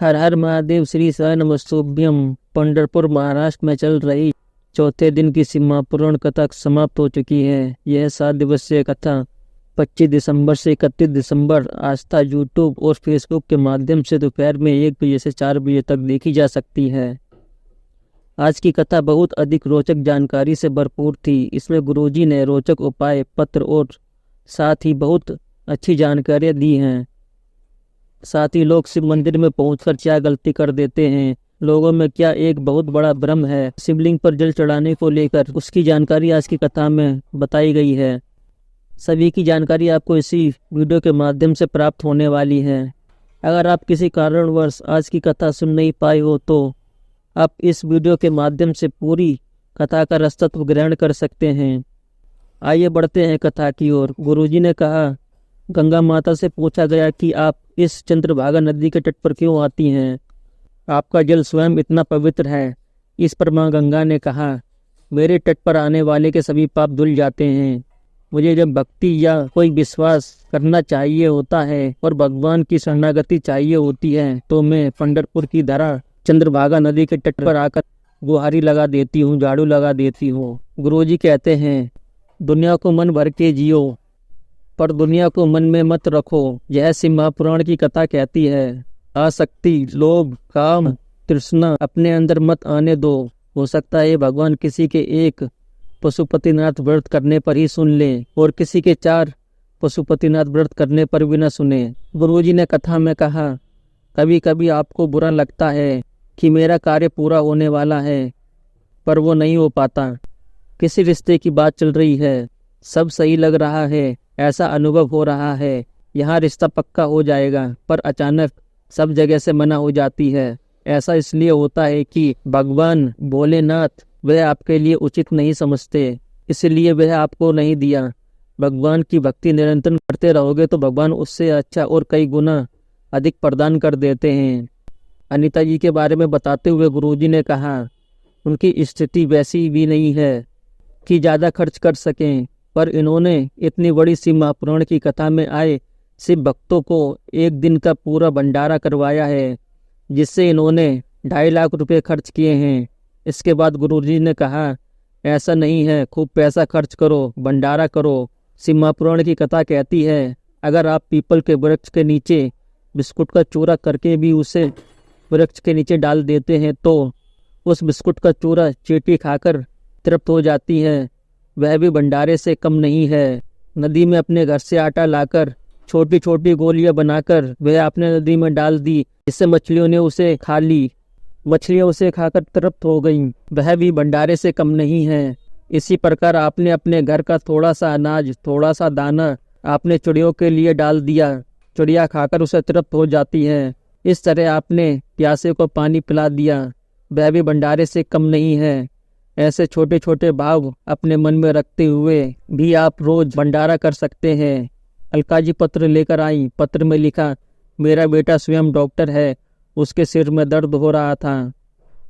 हर हर महादेव। श्री साई नमस्तुभ्यम। पंढरपुर महाराष्ट्र में चल रही चौथे दिन की सीमा पुराण कथा समाप्त हो चुकी है। यह 7 दिवसीय कथा 25 दिसंबर से 31 दिसंबर आस्था यूट्यूब और फेसबुक के माध्यम से दोपहर में 1 बजे से 4 बजे तक देखी जा सकती है। आज की कथा बहुत अधिक रोचक जानकारी से भरपूर थी। इसमें गुरुजी ने रोचक उपाय, पत्र और साथ ही बहुत अच्छी जानकारियाँ दी हैं। साथ ही लोग शिव मंदिर में पहुंचकर क्या गलती कर देते हैं, लोगों में क्या एक बहुत बड़ा भ्रम है शिवलिंग पर जल चढ़ाने को लेकर, उसकी जानकारी आज की कथा में बताई गई है। सभी की जानकारी आपको इसी वीडियो के माध्यम से प्राप्त होने वाली है। अगर आप किसी कारणवश आज की कथा सुन नहीं पाए हो तो आप इस वीडियो के माध्यम से पूरी कथा का रसत्व ग्रहण कर सकते हैं। आइए बढ़ते हैं कथा की ओर। गुरुजी ने कहा, गंगा माता से पूछा गया कि आप इस चंद्रभागा नदी के तट पर क्यों आती हैं? आपका जल स्वयं इतना पवित्र है। इस पर मां गंगा ने कहा, मेरे तट पर आने वाले के सभी पाप धुल जाते हैं। मुझे जब भक्ति या कोई विश्वास करना चाहिए होता है और भगवान की शरणागति चाहिए होती है तो मैं पंढरपुर की धरा चंद्रभागा नदी के तट पर आकर गुहारी लगा देती हूँ, झाड़ू लगा देती हूँ। गुरुजी कहते हैं, दुनिया को मन भर के जियो पर दुनिया को मन में मत रखो। यह शिव महापुराण की कथा कहती है, आसक्ति, लोभ, काम, तृष्णा अपने अंदर मत आने दो। हो सकता है भगवान किसी के एक पशुपतिनाथ व्रत करने पर ही सुन ले और किसी के 4 पशुपतिनाथ व्रत करने पर भी न सुने। गुरुजी ने कथा में कहा, कभी कभी आपको बुरा लगता है कि मेरा कार्य पूरा होने वाला है पर वो नहीं हो पाता। किसी रिश्ते की बात चल रही है, सब सही लग रहा है, ऐसा अनुभव हो रहा है यहाँ रिश्ता पक्का हो जाएगा, पर अचानक सब जगह से मना हो जाती है। ऐसा इसलिए होता है कि भगवान भोलेनाथ वह आपके लिए उचित नहीं समझते, इसलिए वह आपको नहीं दिया। भगवान की भक्ति निरंतर करते रहोगे तो भगवान उससे अच्छा और कई गुना अधिक प्रदान कर देते हैं। अनीता जी के बारे में बताते हुए गुरुजी ने कहा, उनकी स्थिति वैसी भी नहीं है कि ज़्यादा खर्च कर सकें, पर इन्होंने इतनी बड़ी शिव महापुराण की कथा में आए शिव भक्तों को 1 दिन का पूरा भंडारा करवाया है, जिससे इन्होंने 2.5 लाख रुपए खर्च किए हैं। इसके बाद गुरुजी ने कहा, ऐसा नहीं है, खूब पैसा खर्च करो, भंडारा करो। शिव महापुराण की कथा कहती है, अगर आप पीपल के वृक्ष के नीचे बिस्कुट का चूरा करके भी उसे वृक्ष के नीचे डाल देते हैं तो उस बिस्कुट का चूरा चींटी खाकर तृप्त हो जाती है, वह भी भंडारे से कम नहीं है। नदी में अपने घर से आटा लाकर छोटी छोटी गोलियां बनाकर वह आपने नदी में डाल दी, जिससे मछलियों ने उसे खा ली। मछलियां उसे खाकर तृप्त हो गईं, वह भी भंडारे से कम नहीं है। इसी प्रकार आपने अपने घर का थोड़ा सा अनाज, थोड़ा सा दाना आपने चिड़ियों के लिए डाल दिया, चिड़िया खाकर उसे तृप्त हो जाती है। इस तरह आपने प्यासे को पानी पिला दिया, वह भी भंडारे से कम नहीं है। ऐसे छोटे छोटे भाव अपने मन में रखते हुए भी आप रोज भंडारा कर सकते हैं। अलका जी पत्र लेकर आई। पत्र में लिखा, मेरा बेटा स्वयं डॉक्टर है, उसके सिर में दर्द हो रहा था,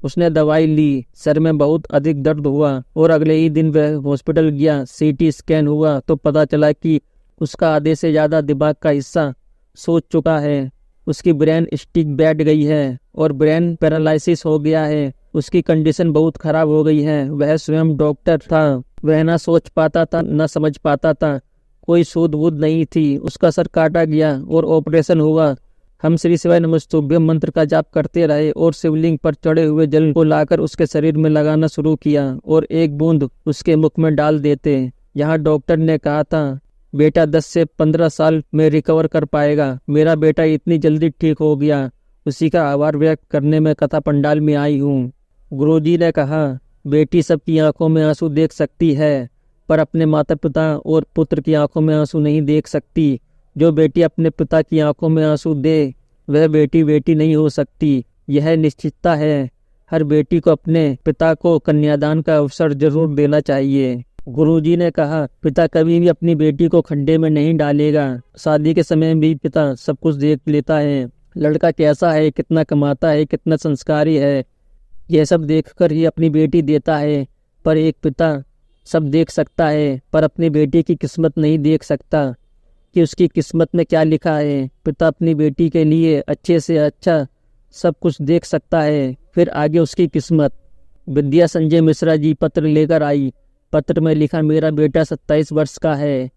उसने दवाई ली, सर में बहुत अधिक दर्द हुआ और अगले ही दिन वह हॉस्पिटल गया। सीटी स्कैन हुआ तो पता चला कि उसका आधे से ज़्यादा दिमाग का हिस्सा सोच चुका है, उसकी ब्रेन स्टिक बैठ गई है और ब्रेन पैरालिसिस हो गया है। उसकी कंडीशन बहुत खराब हो गई है। वह स्वयं डॉक्टर था, वह ना सोच पाता था ना समझ पाता था, कोई सूध बूध नहीं थी। उसका सर काटा गया और ऑपरेशन हुआ। हम श्री शिवाय नमस्तुभ्यम मंत्र का जाप करते रहे और शिवलिंग पर चढ़े हुए जल को लाकर उसके शरीर में लगाना शुरू किया और 1 बूंद उसके मुख में डाल देते। यहाँ डॉक्टर ने कहा था, बेटा 10 से 15 साल में रिकवर कर पाएगा। मेरा बेटा इतनी जल्दी ठीक हो गया, उसी का आभार व्यक्त करने में कथा पंडाल में आई हूँ। गुरुजी ने कहा, बेटी सबकी आंखों में आंसू देख सकती है पर अपने माता पिता और पुत्र की आंखों में आंसू नहीं देख सकती। जो बेटी अपने पिता की आंखों में आंसू दे वह बेटी बेटी नहीं हो सकती, यह निश्चितता है। हर बेटी को अपने पिता को कन्यादान का अवसर जरूर देना चाहिए। गुरुजी ने कहा, पिता कभी भी अपनी बेटी को खड्डे में नहीं डालेगा। शादी के समय भी पिता सब कुछ देख लेता है, लड़का कैसा है, कितना कमाता है, कितना संस्कारी है, यह सब देखकर ही अपनी बेटी देता है। पर एक पिता सब देख सकता है पर अपनी बेटी की किस्मत नहीं देख सकता कि उसकी किस्मत में क्या लिखा है। पिता अपनी बेटी के लिए अच्छे से अच्छा सब कुछ देख सकता है, फिर आगे उसकी किस्मत। विद्या संजय मिश्रा जी पत्र लेकर आई। पत्र में लिखा, मेरा बेटा 27 वर्ष का है,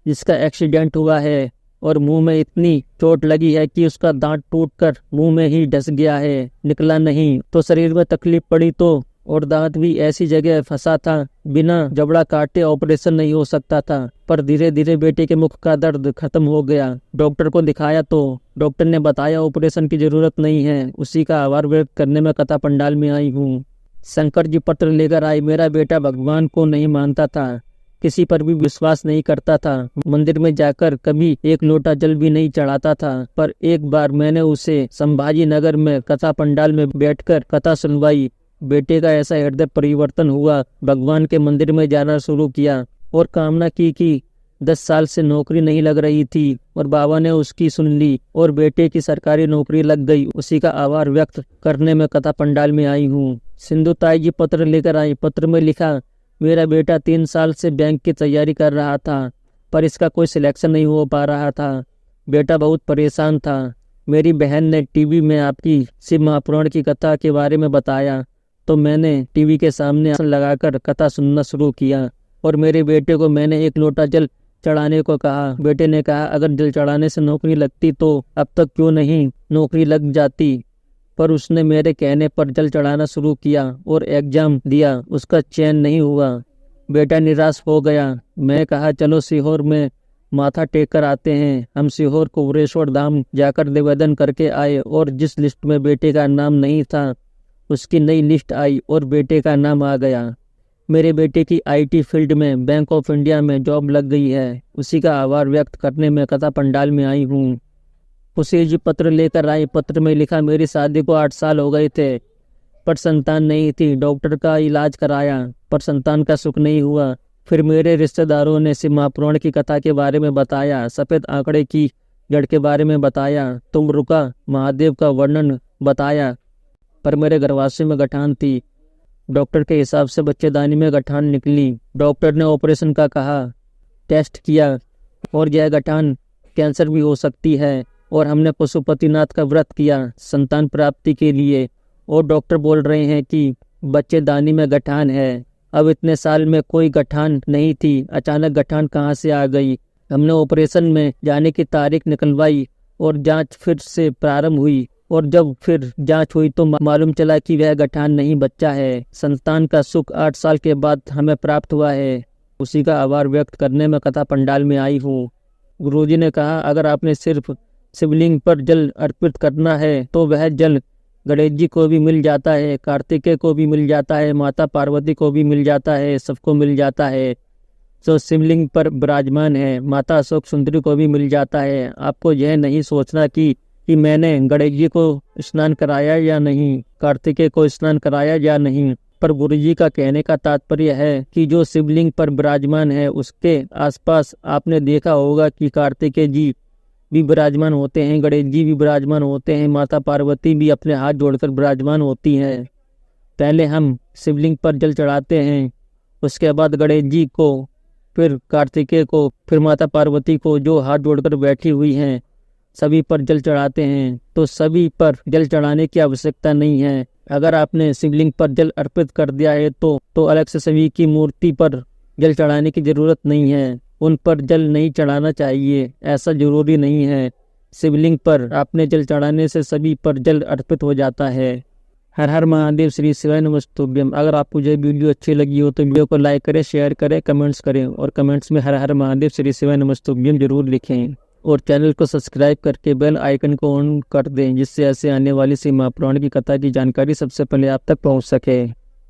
जिसका एक्सीडेंट हुआ है और मुंह में इतनी चोट लगी है कि उसका दांत टूटकर मुंह में ही धंस गया है, निकला नहीं। तो शरीर में तकलीफ पड़ी तो, और दांत भी ऐसी जगह फंसा था, बिना जबड़ा काटे ऑपरेशन नहीं हो सकता था। पर धीरे धीरे बेटे के मुख का दर्द खत्म हो गया। डॉक्टर को दिखाया तो डॉक्टर ने बताया ऑपरेशन की जरूरत नहीं है। उसी का आभार व्यक्त करने में कथा पंडाल में आई हूँ। शंकर जी पत्र लेकर आए। मेरा बेटा भगवान को नहीं मानता था, किसी पर भी विश्वास नहीं करता था, मंदिर में जाकर कभी एक लोटा जल भी नहीं चढ़ाता था। पर एक बार मैंने उसे संभाजी नगर में कथा पंडाल में बैठकर कथा सुनवाई। बेटे का ऐसा हृदय परिवर्तन हुआ, भगवान के मंदिर में जाना शुरू किया और कामना की कि 10 साल से नौकरी नहीं लग रही थी और बाबा ने उसकी सुन ली और बेटे की सरकारी नौकरी लग गई। उसी का आभार व्यक्त करने में कथा पंडाल में आई हूँ। सिंधु ताई जी पत्र लेकर आई। पत्र में लिखा, मेरा बेटा 3 साल से बैंक की तैयारी कर रहा था, पर इसका कोई सिलेक्शन नहीं हो पा रहा था। बेटा बहुत परेशान था। मेरी बहन ने टीवी में आपकी शिव महापुराण की कथा के बारे में बताया, तो मैंने टीवी के सामने आसन लगाकर कथा सुनना शुरू किया और मेरे बेटे को मैंने एक लोटा जल चढ़ाने को कहा। बेटे ने कहा, अगर जल चढ़ाने से नौकरी लगती तो अब तक क्यों नहीं नौकरी लग जाती। पर उसने मेरे कहने पर जल चढ़ाना शुरू किया और एग्जाम दिया, उसका चयन नहीं हुआ। बेटा निराश हो गया। मैं कहा, चलो सीहोर में माथा टेक कर आते हैं। हम सीहोर कुबरेश्वर धाम जाकर निवेदन करके आए और जिस लिस्ट में बेटे का नाम नहीं था, उसकी नई लिस्ट आई और बेटे का नाम आ गया। मेरे बेटे की IT फील्ड में बैंक ऑफ इंडिया में जॉब लग गई है। उसी का आभार व्यक्त करने में कथा पंडाल में आई हूँ। उसी जी पत्र लेकर आई। पत्र में लिखा, मेरी शादी को 8 साल हो गए थे, पर संतान नहीं थी। डॉक्टर का इलाज कराया, पर संतान का सुख नहीं हुआ। फिर मेरे रिश्तेदारों ने शिव महापुराण की कथा के बारे में बताया, सफ़ेद आंकड़े की जड़ के बारे में बताया, तुम रुका महादेव का वर्णन बताया, पर मेरे गर्भाशय में गठान थी। डॉक्टर के हिसाब से बच्चेदानी में गठान निकली। डॉक्टर ने ऑपरेशन का कहा, टेस्ट किया और यह गठान कैंसर भी हो सकती है। और हमने पशुपतिनाथ का व्रत किया संतान प्राप्ति के लिए, और डॉक्टर बोल रहे हैं कि बच्चेदानी में गठान है। अब इतने साल में कोई गठान नहीं थी, अचानक गठान कहाँ से आ गई। हमने ऑपरेशन में जाने की तारीख निकलवाई और जांच फिर से प्रारंभ हुई, और जब फिर जांच हुई तो मालूम चला कि वह गठान नहीं, बच्चा है। संतान का सुख 8 साल के बाद हमें प्राप्त हुआ है। उसी का आभार व्यक्त करने में कथा पंडाल में आई हूँ। गुरुजी ने कहा, अगर आपने सिर्फ शिवलिंग पर जल अर्पित करना है तो वह जल गणेश जी को भी मिल जाता है, कार्तिकेय को भी मिल जाता है, माता पार्वती को भी मिल जाता है, सबको मिल जाता है। जो शिवलिंग पर विराजमान है, माता अशोक सुंदरी को भी मिल जाता है। आपको यह नहीं सोचना कि मैंने गणेश जी को स्नान कराया या नहीं, कार्तिकेय को स्नान कराया या नहीं। पर गुरुजी का कहने का तात्पर्य है कि जो शिवलिंग पर विराजमान है उसके आसपास आपने देखा होगा कि कार्तिकेय जी भी विराजमान होते हैं, गणेश जी भी विराजमान होते हैं, माता पार्वती भी अपने हाथ जोड़कर विराजमान होती हैं। पहले हम शिवलिंग पर जल चढ़ाते हैं, उसके बाद गणेश जी को, फिर कार्तिकेय को, फिर माता पार्वती को जो हाथ जोड़कर बैठी हुई हैं, सभी पर जल चढ़ाते हैं। तो सभी पर जल चढ़ाने की आवश्यकता नहीं है। अगर आपने शिवलिंग पर जल अर्पित कर दिया है तो अलग से सभी की मूर्ति पर जल चढ़ाने की जरूरत नहीं है। उन पर जल नहीं चढ़ाना चाहिए, ऐसा जरूरी नहीं है। शिवलिंग पर आपने जल चढ़ाने से सभी पर जल अर्पित हो जाता है। हर हर महादेव, श्री शिवाय नमस्तुभ्यम। अगर आपको यह वीडियो अच्छी लगी हो तो वीडियो को लाइक करें, शेयर करें, कमेंट्स करें और कमेंट्स में हर हर महादेव, श्री शिवाय नमस्तुभ्यम जरूर लिखें। और चैनल को सब्सक्राइब करके बेल आइकन को ऑन कर दें, जिससे ऐसे आने वाली शिव महापुराण की कथा की जानकारी सबसे पहले आप तक पहुंच सके।